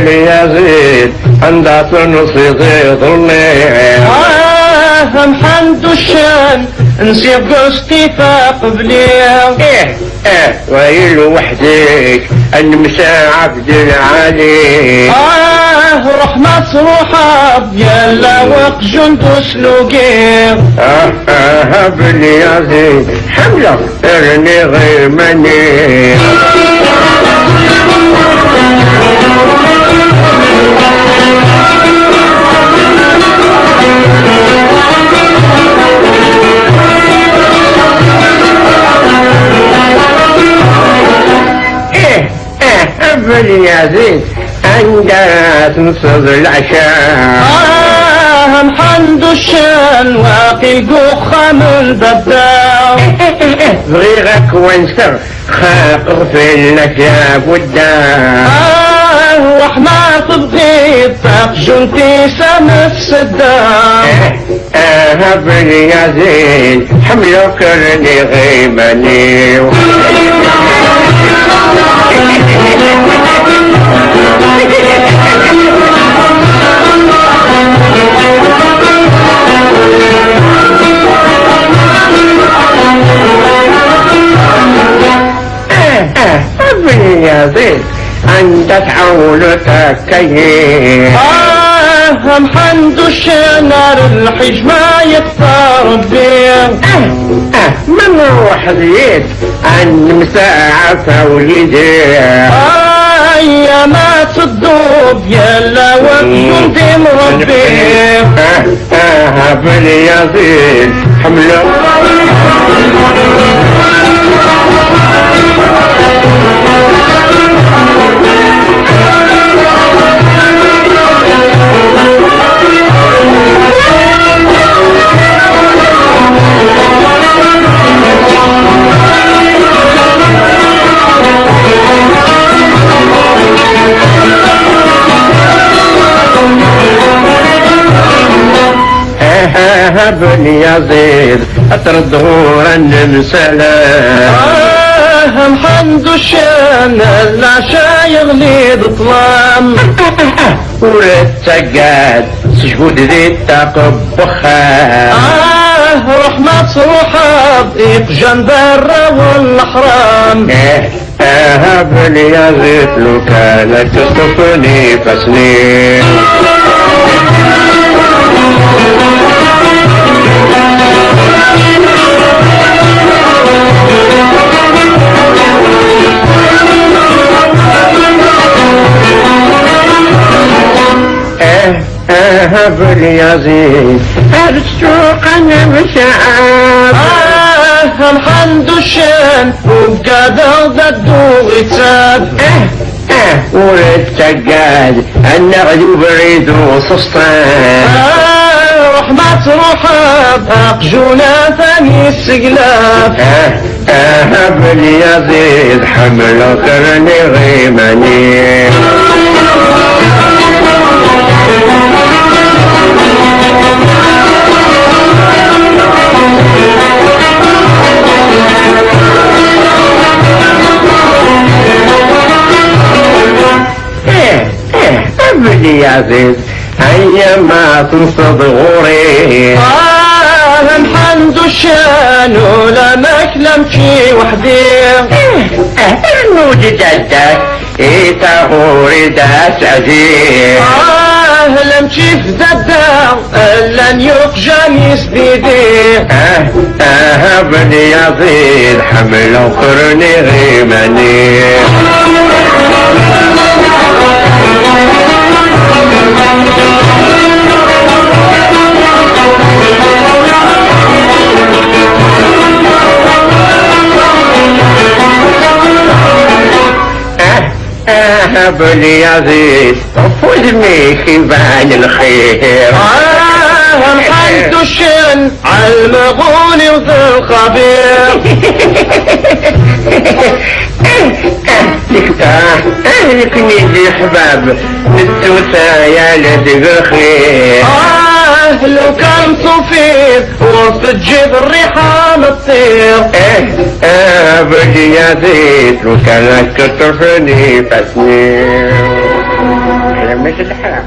باليزيد عندها تنصي ظلمي محمد الشام نسيب قصتي فقبلي ويل وحدك المساء عبد العلي رحمة روحة يلا وق جند سلوقي باليزيد حملة ارني غير مني باليزيد عندها تنصد العشاء محمد الشام واقي القخة من بداو صغيرك وانسر خاطر في النجاب والدار رحمة بغيب فاق جنتي سامس السدار باليزيد حملك اللي غيبني باليزيد عند تعولتك كيف محمد الشام نار الحج ما يقطع بيه من روح زيد عن مساعة وليدي يا ما تصدوب يلا وقت مربي باليزيد حمله باليزيد اطرد غورا نمسلا محمد الشام العشا يغلي بطلام والتقاد سجود ذي التقب بخام رحمة روحة ضيق جنب الرا والحرام باليزيد لو كانت تصطفني فسنين باليزيد السوق نمشعب محمد الشام وقادر ضدو غتاب والتقاد النغد بريد وسسطان رحمة روحة بأقجونا ثاني السقلاف باليزيد حمل قرني غيماني باليزيد أيما تنصد غوري محمد الشام ولا مكلم في وحدي الموجد جدك إيتاهوري داس عزيز لم تشيف ددا لن يقجاني سديدي باليزيد حمل قرني غيماني باليزيد فوزني خيبان الخير محمد الشام عالمغوني وذا الخبير لكني دي حباب نتوسع يا لدي الخير لو كان صفير وسط تجيب الريحة متصير باليزيد لو كانت تطرفني فسني الحرام